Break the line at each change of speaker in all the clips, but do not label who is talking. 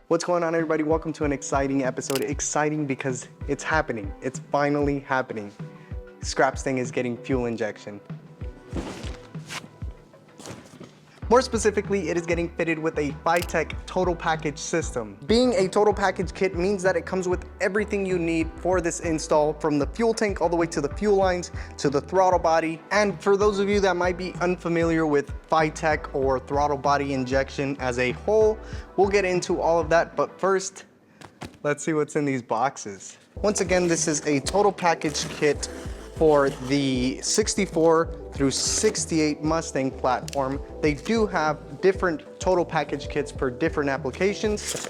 What's going on, everybody? Welcome to an exciting episode. Exciting because it's happening. It's finally happening. ScrapStang is getting fuel injection. More specifically, it is getting fitted with a FiTech total package system. Being a total package kit means that it comes with everything you need for this install, from the fuel tank all the way to the fuel lines, to the throttle body. And for those of you that might be unfamiliar with FiTech or throttle body injection as a whole, we'll get into all of that. But first, let's see what's in these boxes. Once again, this is a total package kit for the 64 through 68 Mustang platform. They do have different total package kits for different applications.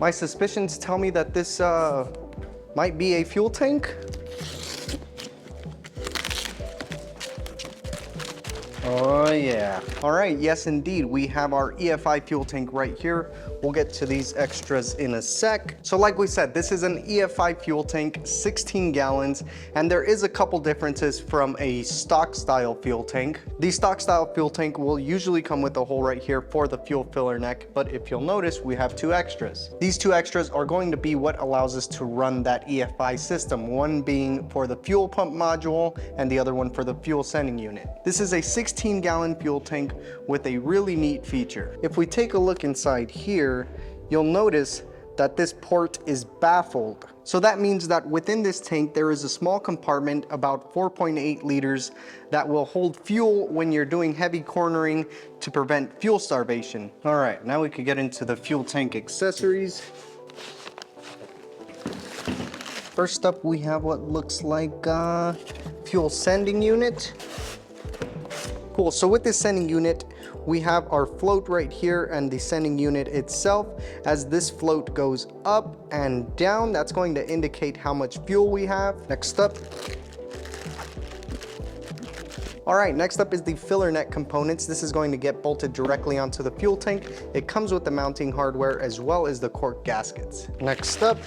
My suspicions tell me that this might be a fuel tank. Oh yeah. All right, yes indeed, we have our EFI fuel tank right here. We'll get to these extras in a sec. So like we said, this is an EFI fuel tank, 16 gallons, and there is a couple differences from a stock style fuel tank. The stock style fuel tank will usually come with a hole right here for the fuel filler neck, but if you'll notice, we have two extras. These two extras are going to be what allows us to run that EFI system, one being for the fuel pump module and the other one for the fuel sending unit. This is a 16-gallon fuel tank with a really neat feature. If we take a look inside here, you'll notice that this port is baffled. So that means that within this tank, there is a small compartment about 4.8 liters that will hold fuel when you're doing heavy cornering to prevent fuel starvation. All right, now we could get into the fuel tank accessories. First up, we have what looks like a fuel sending unit. Cool, so with this sending unit, we have our float right here and the sending unit itself. As this float goes up and down, that's going to indicate how much fuel we have. Next up. All right, next up is the filler neck components. This is going to get bolted directly onto the fuel tank. It comes with the mounting hardware as well as the cork gaskets. Next up.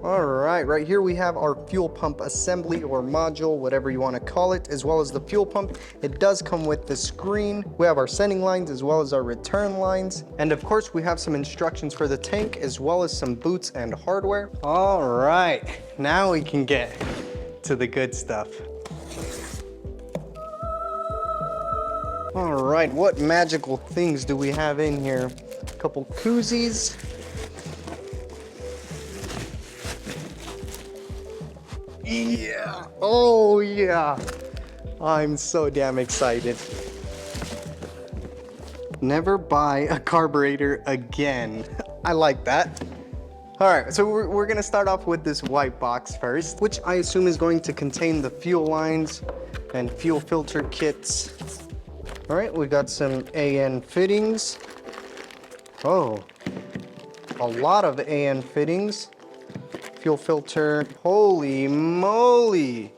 All right here we have our fuel pump assembly or module, whatever you want to call it, as well as the fuel pump. It does come with the screen. We have our sending lines as well as our return lines. And of course, we have some instructions for the tank as well as some boots and hardware. All right, now we can get to the good stuff. All right, what magical things do we have in here? A couple koozies. Yeah, oh yeah. I'm so damn excited. Never buy a carburetor again. I like that. All right, so we're gonna start off with this white box first, which I assume is going to contain the fuel lines and fuel filter kits. All right, we got some AN fittings. Oh, a lot of AN fittings. Fuel filter, holy moly.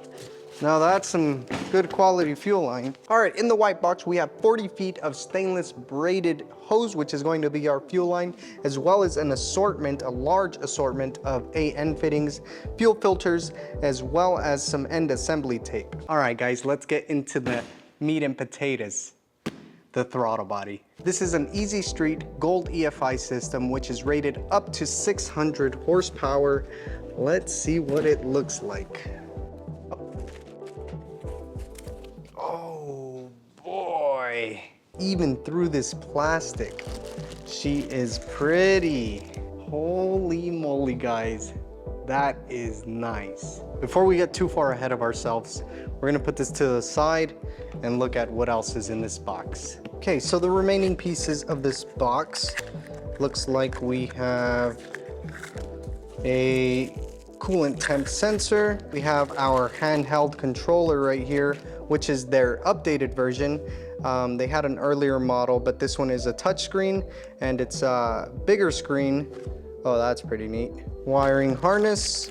Now that's some good quality fuel line. All right, in the white box, we have 40 feet of stainless braided hose, which is going to be our fuel line, as well as an assortment, a large assortment of AN fittings, fuel filters, as well as some end assembly tape. All right, guys, let's get into the meat and potatoes. The throttle body. This is an Easy Street Gold EFI system, which is rated up to 600 horsepower. Let's see what it looks like. Oh boy. Even through this plastic, she is pretty. Holy moly, guys. That is nice. Before we get too far ahead of ourselves, we're gonna put this to the side and look at what else is in this box. Okay, so the remaining pieces of this box, looks like we have a coolant temp sensor. We have our handheld controller right here, which is their updated version. They had an earlier model, but this one is a touchscreen and it's a bigger screen. Oh, that's pretty neat. Wiring harness,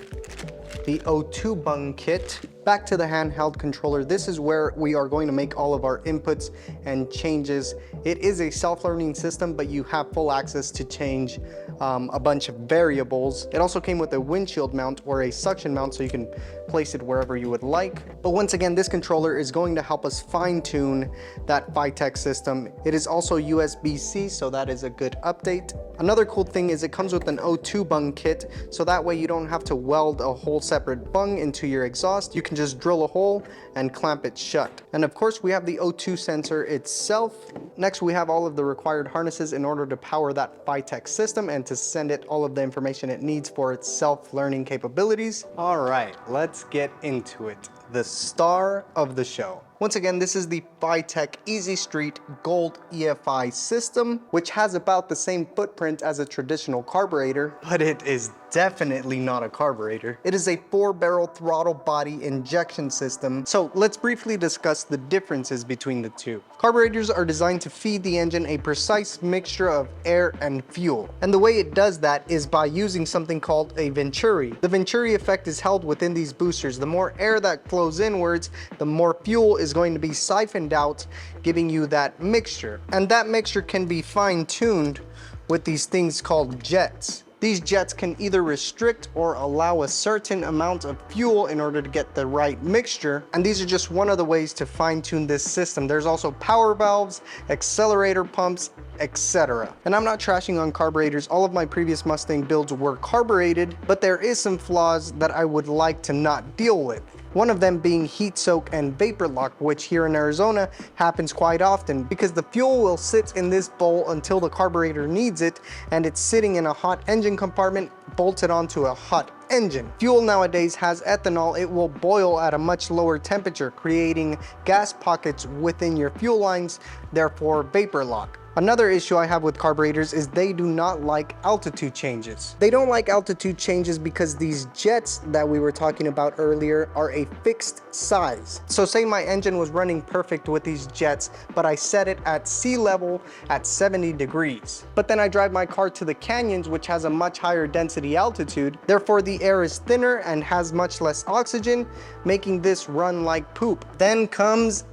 the O2 bung kit, Back to the handheld controller. This is where we are going to make all of our inputs and changes. It is a self-learning system, but you have full access to change a bunch of variables. It also came with a windshield mount or a suction mount, so you can place it wherever you would like. But once again, this controller is going to help us fine-tune that FiTech system. It is also USB-C, so that is a good update. Another cool thing is it comes with an O2 bung kit, so that way you don't have to weld a whole separate bung into your exhaust. You can just drill a hole and clamp it shut. And of course, we have the O2 sensor itself. Next, we have all of the required harnesses in order to power that FiTech system and to send it all of the information it needs for its self-learning capabilities. All right, let's get into it. The star of the show. Once again, this is the FiTech Easy Street Gold EFI system, which has about the same footprint as a traditional carburetor, but it is definitely not a carburetor. It is a 4-barrel throttle body injection system. So let's briefly discuss the differences between the two. Carburetors are designed to feed the engine a precise mixture of air and fuel. And the way it does that is by using something called a Venturi. The Venturi effect is held within these boosters. The more air that flows inwards, the more fuel is going to be siphoned out, giving you that mixture. And that mixture can be fine-tuned with these things called jets. These jets can either restrict or allow a certain amount of fuel in order to get the right mixture. And these are just one of the ways to fine-tune this system. There's also power valves, accelerator pumps, etc. And I'm not trashing on carburetors. All of my previous Mustang builds were carbureted, but there is some flaws that I would like to not deal with. One of them being heat soak and vapor lock, which here in Arizona happens quite often because the fuel will sit in this bowl until the carburetor needs it, and it's sitting in a hot engine compartment bolted onto a hot engine. Fuel nowadays has ethanol. It will boil at a much lower temperature, creating gas pockets within your fuel lines, therefore vapor lock. Another issue I have with carburetors is they do not like altitude changes. They don't like altitude changes because these jets that we were talking about earlier are a fixed size. So say my engine was running perfect with these jets, but I set it at sea level at 70 degrees. But then I drive my car to the canyons, which has a much higher density altitude. Therefore, the air is thinner and has much less oxygen, making this run like poop. Then comes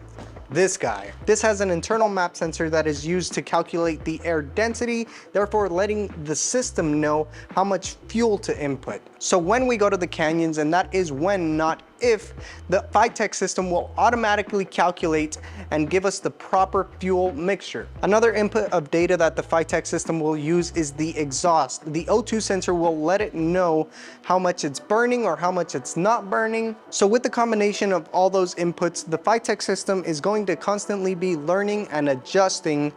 this guy. This has an internal map sensor that is used to calculate the air density, therefore letting the system know how much fuel to input. So when we go to the canyons, and that is when, not if, the FiTech system will automatically calculate and give us the proper fuel mixture. Another input of data that the FiTech system will use is the exhaust. The O2 sensor will let it know how much it's burning or how much it's not burning. So with the combination of all those inputs, the FiTech system is going to constantly be learning and adjusting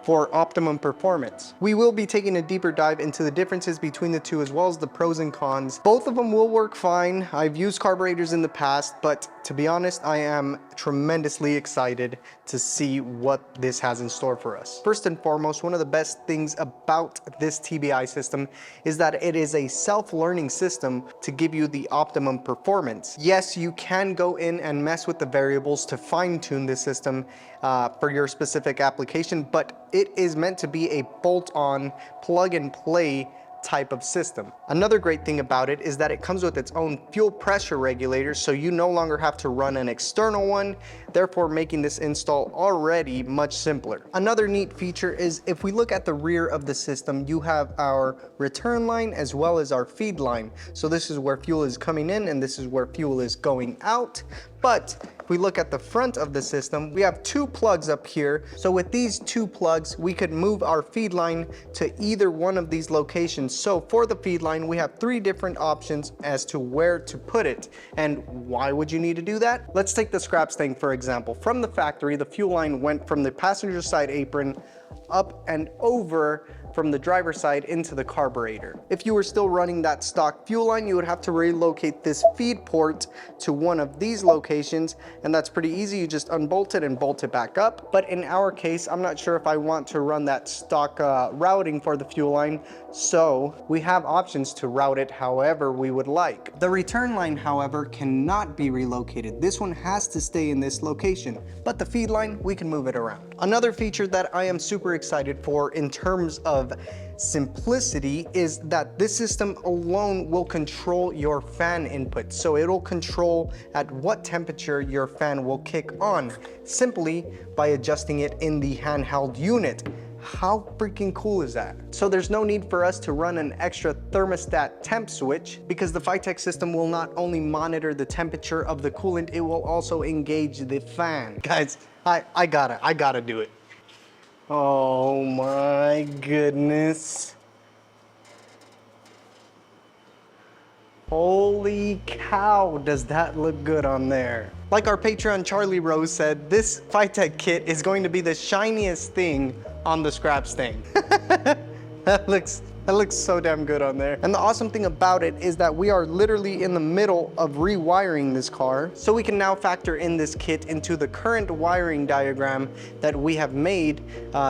for optimum performance. We will be taking a deeper dive into the differences between the two, as well as the pros and cons. Both of them will work fine. I've used carburetors in the past, but to be honest, I am tremendously excited to see what this has in store for us. First and foremost, one of the best things about this TBI system is that it is a self-learning system to give you the optimum performance. Yes, you can go in and mess with the variables to fine-tune this system for your specific application, but it is meant to be a bolt-on, plug-and-play type of system. Another great thing about it is that it comes with its own fuel pressure regulator, so you no longer have to run an external one, therefore making this install already much simpler. Another neat feature is if we look at the rear of the system, you have our return line as well as our feed line. So this is where fuel is coming in and this is where fuel is going out. But if we look at the front of the system, we have two plugs up here. So with these two plugs, we could move our feed line to either one of these locations. So for the feed line, we have 3 different options as to where to put it. And why would you need to do that? Let's take the ScrapStang for example. From the factory, the fuel line went from the passenger side apron up and over from the driver's side into the carburetor. If you were still running that stock fuel line, you would have to relocate this feed port to one of these locations, and that's pretty easy. You just unbolt it and bolt it back up. But in our case, I'm not sure if I want to run that stock routing for the fuel line, so we have options to route it however we would like. The return line, however, cannot be relocated. This one has to stay in this location, but the feed line, we can move it around. Another feature that I am super excited for in terms of simplicity is that this system alone will control your fan input. So it'll control at what temperature your fan will kick on, simply by adjusting it in the handheld unit. How freaking cool is that? So there's no need for us to run an extra thermostat temp switch, because the FiTech system will not only monitor the temperature of the coolant, it will also engage the fan. Guys, I gotta do it. Oh my goodness. Holy cow, does that look good on there. Like our Patreon Charlie Rose said, this FiTech kit is going to be the shiniest thing on the ScrapStang. That looks so damn good on there. And the awesome thing about it is that we are literally in the middle of rewiring this car. So we can now factor in this kit into the current wiring diagram that we have made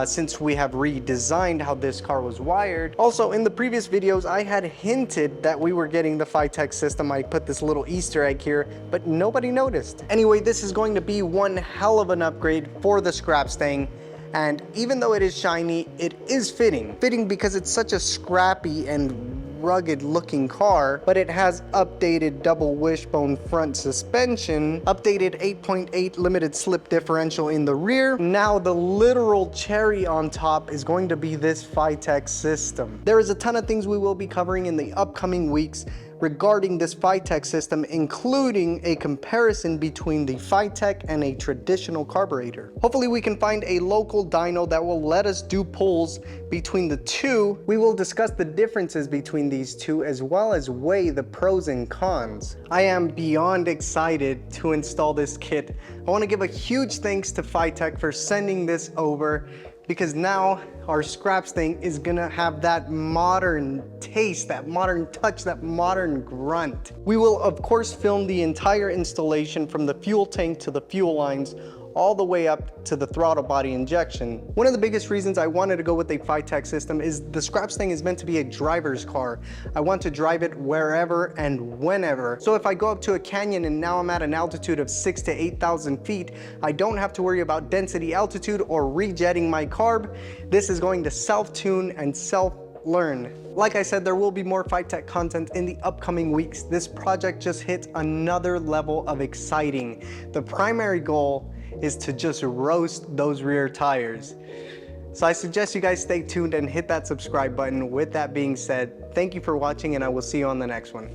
since we have redesigned how this car was wired. Also, in the previous videos, I had hinted that we were getting the FiTech system. I put this little Easter egg here, but nobody noticed. Anyway, this is going to be one hell of an upgrade for the ScrapStang. And even though it is shiny, it is fitting. Fitting because it's such a scrappy and rugged looking car, but it has updated double wishbone front suspension, updated 8.8 limited slip differential in the rear. Now the literal cherry on top is going to be this FiTech system. There is a ton of things we will be covering in the upcoming weeks regarding this FiTech system, including a comparison between the FiTech and a traditional carburetor. Hopefully we can find a local dyno that will let us do pulls between the two. We will discuss the differences between these two, as well as weigh the pros and cons. I am beyond excited to install this kit. I want to give a huge thanks to FiTech for sending this over, because now our ScrapStang is gonna have that modern taste, that modern touch, that modern grunt. We will of course film the entire installation from the fuel tank to the fuel lines, all the way up to the throttle body injection. One of the biggest reasons I wanted to go with a FiTech system is the ScrapStang is meant to be a driver's car. I want to drive it wherever and whenever. So if I go up to a canyon and now I'm at an altitude of 6,000 to 8,000 feet, I don't have to worry about density, altitude, or rejetting my carb. This is going to self-tune and self-learn. Like I said, there will be more FiTech content in the upcoming weeks. This project just hit another level of exciting. The primary goal is to just roast those rear tires. So I suggest you guys stay tuned and hit that subscribe button. With that being said, thank you for watching, and I will see you on the next one.